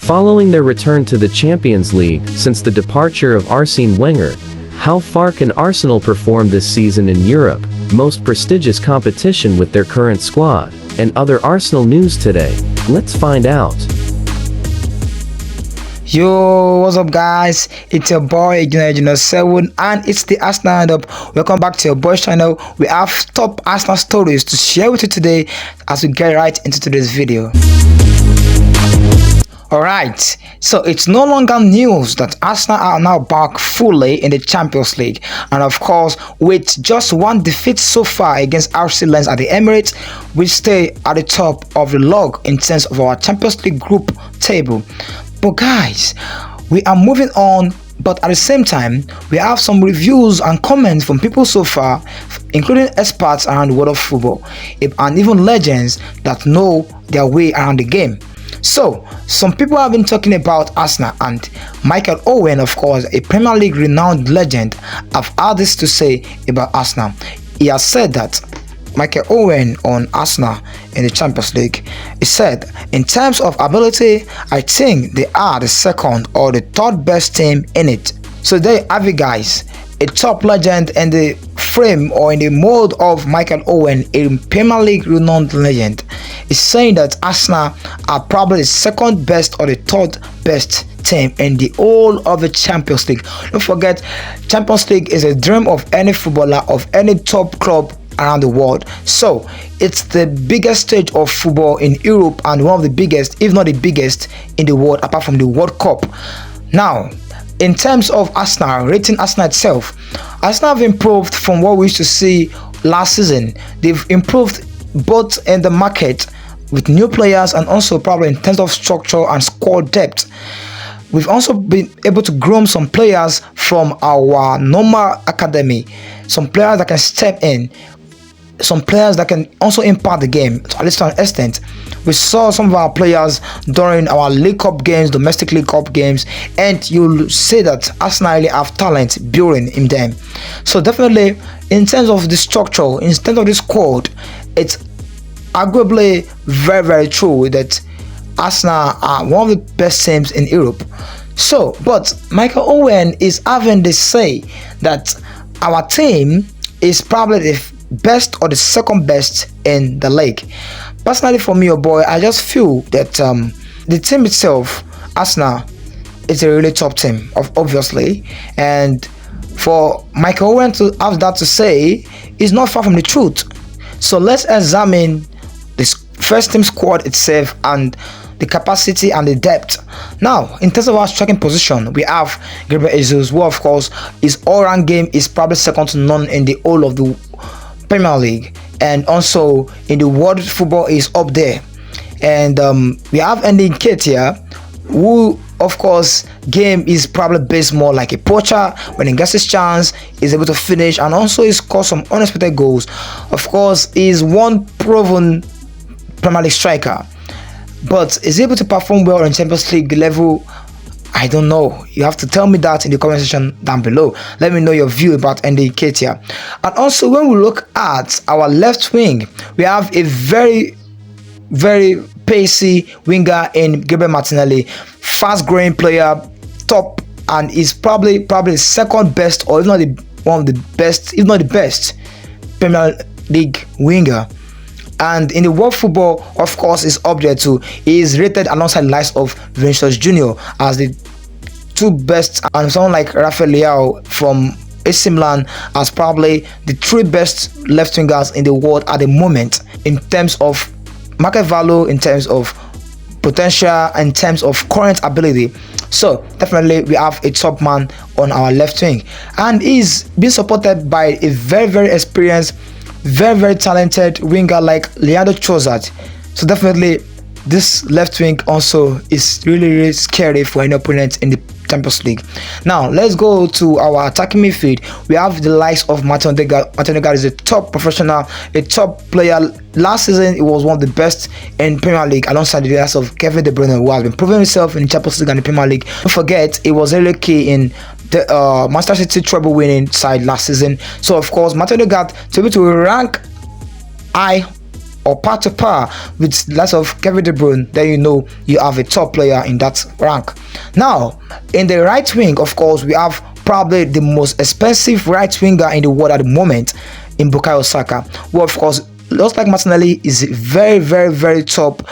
Following their return to the Champions League since the departure of Arsene Wenger, how far can Arsenal perform this season in Europe, most prestigious competition with their current squad? And other Arsenal news today. Let's find out. Yo, what's up guys? It's your boy Gabriel 7 and it's the Arsenal Roundup. Welcome back to your boy's channel. We have top Arsenal stories to share with you today as we get right into today's video. Alright, so it's no longer news that Arsenal are now back fully in the Champions League, and of course with just one defeat so far against RC Lens at the Emirates, we stay at the top of the log in terms of our Champions League group table. But guys, we are moving on, but at the same time we have some reviews and comments from people so far, including experts around the world of football and even legends that know their way around the game. So, some people have been talking about Arsenal, and Michael Owen, of course, a Premier League renowned legend, have had this to say about Arsenal. He has said that Michael Owen on Arsenal in the Champions League, he said, in terms of ability, I think they are the second or the third best team in it. So there you have it guys, a top legend in the frame or in the mold of Michael Owen, a Premier League renowned legend, is saying that Arsenal are probably the second best or the third best team in the whole of the Champions League. Don't forget, Champions League is a dream of any footballer of any top club around the world. So it's the biggest stage of football in Europe and one of the biggest, if not the biggest, in the world apart from the World Cup. Now, in terms of Arsenal, rating Arsenal itself, Arsenal have improved from what we used to see last season. They've improved both in the market with new players and also probably in terms of structure and squad depth. We've also been able to groom some players from our normal academy, some players that can step in, some players that can also impact the game, at least to an extent. We saw some of our players during our League Cup games, domestic League Cup games, and you'll see that Arsenal really have talent building in them. So definitely, in terms of the structure, in terms of the squad, it's arguably very true that Arsenal are one of the best teams in Europe. So, but Michael Owen is having to say that our team is probably the best or the second best in the league. Personally, for me, your boy, I just feel that the team itself, Arsenal, is a really top team, obviously, and for Michael Owen to have that to say is not far from the truth. So let's examine this first team squad itself and the capacity and the depth. Now, in terms of our striking position, we have Gabriel Jesus, who of course his all-round game is probably second to none in the whole of the Premier League, and also in the world football is up there. And we have Andy Nketiah, who of course game is probably based more like a poacher. When he gets his chance, he's able to finish, and also he scores some unexpected goals. Of course, he's one proven Premier League striker, but is able to perform well on Champions League level? I don't know. You have to tell me that in the comment section down below. Let me know your view about Andy Nketiah. And also, when we look at our left wing, we have a very pacey winger in Gabriel Martinelli, fast growing player, top, and is probably the second best, or if not one of the best, if not the best Premier League winger. And in the world football, of course, is up there too. He is rated alongside the likes of Vinicius Jr. as the two best, and someone like Rafael Leao from AC Milan as probably the three best left wingers in the world at the moment in terms of market value, in terms of potential, in terms of current ability. So definitely we have a top man on our left wing, and he's being supported by a very experienced, very talented winger like Leandro Trossard. So definitely this left wing also is really scary for any opponent in the Champions League. Now let's go to our attacking midfield. We have the likes of Martin Odegaard. Martin Odegaard is a top professional, a top player. Last season he was one of the best in Premier League alongside the likes of Kevin De Bruyne, who has been proving himself in the Champions League and the Premier League. Don't forget, he was really key in the Manchester City treble winning side last season. So of course, Martin Odegaard, to be able to rank high or par to par with lots of Kevin De Bruyne, then you know you have a top player in that rank. Now, in the right wing, of course, we have probably the most expensive right winger in the world at the moment in Bukayo Saka, who of course, just like Martinelli, is very, very, very top.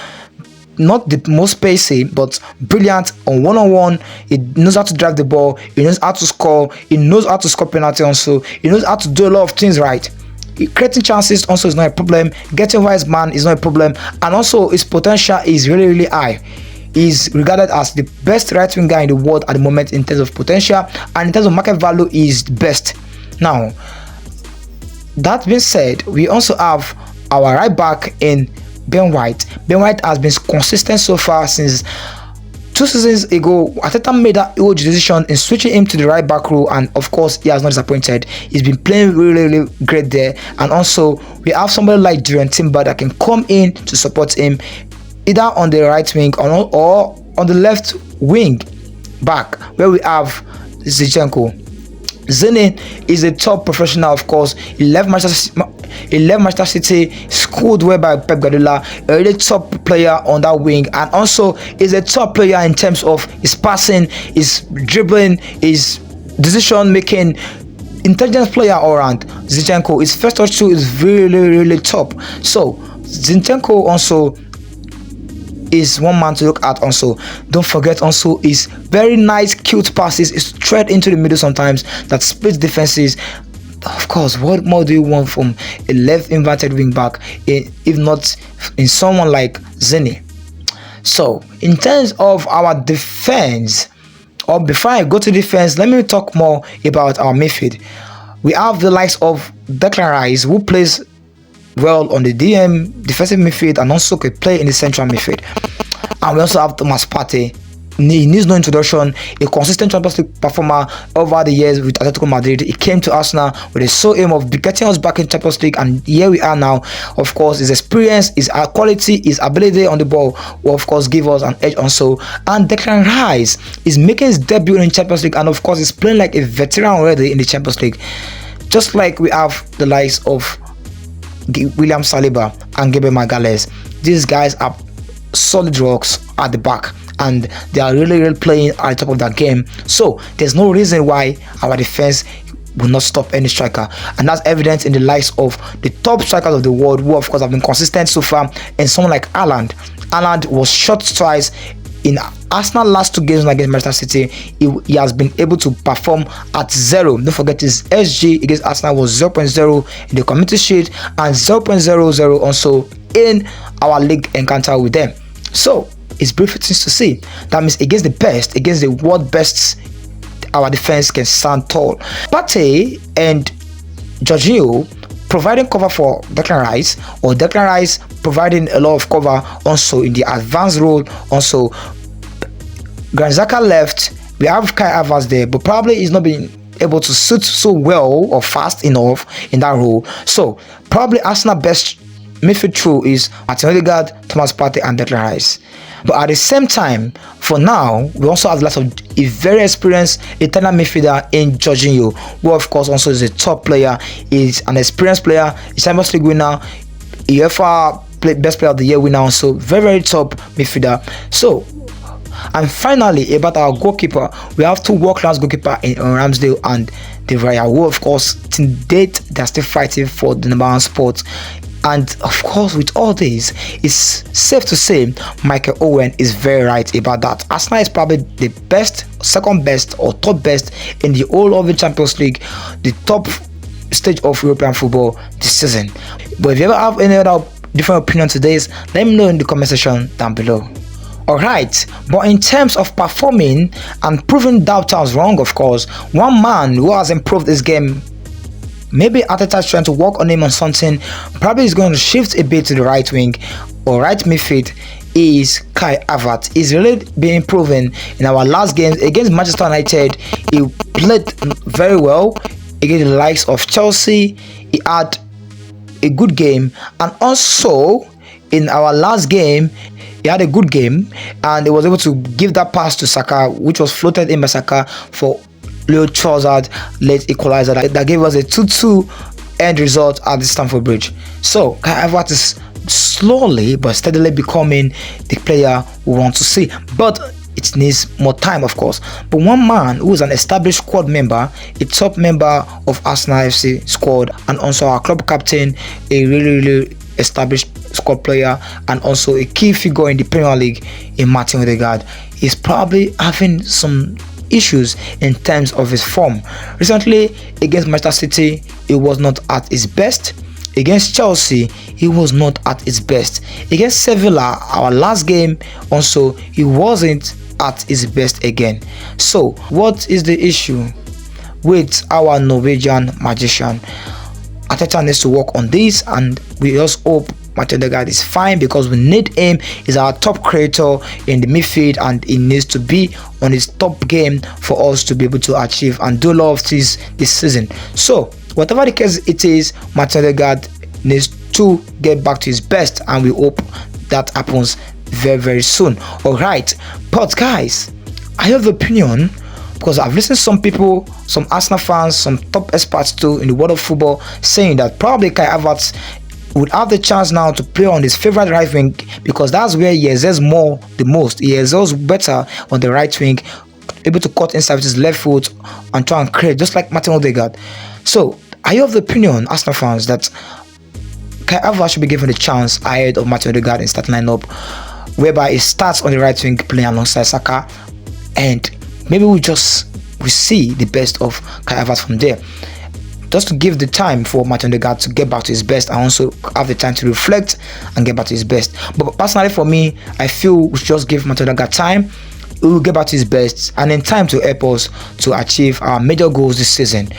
Not the most pacey, but brilliant on one-on-one. He knows how to drive the ball. He knows how to score. He knows how to score penalty also. He knows how to do a lot of things right. Creating chances also is not a problem. Getting wise man is not a problem. And also his potential is really, really high. He's regarded as the best right winger in the world at the moment in terms of potential, and in terms of market value, is the best. Now, that being said, we also have our right back in Ben White. Ben White has been consistent so far since 2 seasons ago. Arteta made that huge decision in switching him to the right back role, and of course he has not disappointed. He's been playing really, really great there. And also we have somebody like Julian Timber that can come in to support him, either on the right wing or on the left wing back, where we have Zinchenko. Zini is a top professional, of course. He left Manchester City, schooled well by Pep Guardiola, a really top player on that wing, and also is a top player in terms of his passing, his dribbling, his decision making. Intelligent player all around. Zinchenko, his first touch too is really, really top. So Zinchenko also is one man to look at. Also, don't forget also his very nice, cute passes, is straight into the middle sometimes that splits defenses. Of course, what more do you want from a left inverted wing back, if not in someone like Zini? So, in terms of our defense, or before I go to defense, let me talk more about our midfield. We have the likes of Declan Rice, who plays well on the defensive midfield, and also could play in the central midfield. And we also have Thomas Partey. He needs no introduction, a consistent Champions League performer over the years with Atletico Madrid. He came to Arsenal with the sole aim of getting us back in Champions League, and here we are now. Of course, his experience, his quality, his ability on the ball will of course give us an edge also. And Declan Rice is making his debut in Champions League, and of course he's playing like a veteran already in the Champions League. Just like we have the likes of William Saliba and Gabriel Magalhaes. These guys are solid rocks at the back, and they are really, really playing at the top of that game. So there's no reason why our defense will not stop any striker, and that's evident in the likes of the top strikers of the world, who of course have been consistent so far. And someone like Haaland was shot twice in Arsenal last 2 games against Manchester City. He has been able to perform at 0. Don't forget his SG against Arsenal was 0.0 in the Community Shield and 0.00 also in our league encounter with them. So it's beautiful things to see. That means against the best, against the world best, our defense can stand tall. Partey and Jorginho providing cover for Declan Rice, or Declan Rice providing a lot of cover also in the advanced role. Also, Granit Xhaka left. We have Kai Havertz there, but probably he's not been able to suit so well or fast enough in that role. So probably Arsenal best midfield through is Martin Odegaard, Thomas Partey, and Declan Rice. But at the same time, for now, we also have lots of a very experienced Italian midfielder in Jorginho, who of course also is a top player, is an experienced player, is Champions League winner, UEFA best player of the year winner, also very, very top midfielder. So, and finally, about our goalkeeper, we have 2 world-class goalkeepers in Ramsdale and De Vrij, who of course to date they're still fighting for the number 1 spot. And of course, with all this, it's safe to say Michael Owen is very right about that. Arsenal is probably the best, second best, or top best in the whole of the Champions League, the top stage of European football this season. But if you ever have any other different opinion to this, let me know in the comment section down below. Alright, but in terms of performing and proving doubters wrong, of course, one man who has improved this game, maybe Arteta is trying to work on him on something, probably is going to shift a bit to the right wing or right midfield, is Kai Havertz. He's really been improving in our last games against Manchester United. He played very well against the likes of Chelsea. He had a good game, and also in our last game he had a good game, and he was able to give that pass to Saka, which was floated in by Saka for Leo Trossard, late equalizer that gave us a 2-2 end result at the Stamford Bridge. So Kai Havertz is slowly but steadily becoming the player we want to see. But it needs more time, of course. But one man who is an established squad member, a top member of Arsenal FC squad, and also our club captain, a really established squad player, and also a key figure in the Premier League in Martin Odegaard, is probably having some issues in terms of his form. Recently against Manchester City, he was not at his best. Against Chelsea, he was not at his best. Against Sevilla, our last game, also he wasn't at his best again. So what is the issue with our Norwegian magician? Arteta needs to work on this, and we just hope Martin Odegaard is fine, because we need him. He's our top creator in the midfield, and he needs to be on his top game for us to be able to achieve and do a lot of things this season. So whatever the case it is, Martin Odegaard needs to get back to his best, and we hope that happens very soon. All right, but guys, I have the opinion, because I've listened to some people, some Arsenal fans, some top experts too in the world of football, saying that probably Kai Havertz would have the chance now to play on his favorite right wing, because that's where he excels the most. He excels better on the right wing, able to cut inside with his left foot and try and create, just like Martin Odegaard. So I have the opinion, Arsenal fans, that Kai Havertz should be given a chance ahead of Martin Odegaard in starting lineup, whereby he starts on the right wing playing alongside Saka, and maybe we see the best of Kai Havertz from there, just to give the time for Martin Odegaard to get back to his best, and also have the time to reflect and get back to his best. But personally for me, I feel we should just give Martin Odegaard time. He will get back to his best, and in time to help us to achieve our major goals this season.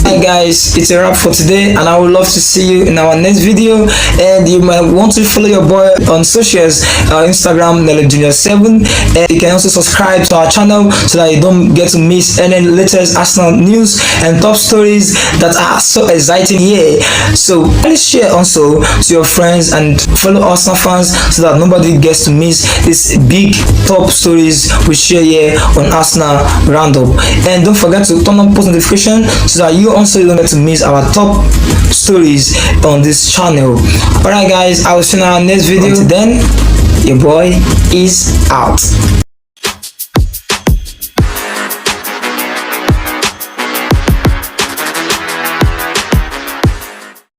Hi guys, it's a wrap for today, and I would love to see you in our next video. And you might want to follow your boy on socials, Instagram NellyJunior7, and you can also subscribe to our channel so that you don't get to miss any latest Arsenal news and top stories that are so exciting here. So please share also to your friends and fellow Arsenal fans, so that nobody gets to miss these big top stories we share here on Arsenal Roundup. And don't forget to turn on post notification so that you also don't get to miss our top stories on this channel. Alright guys, I will see you in our next video. Until then, your boy is out.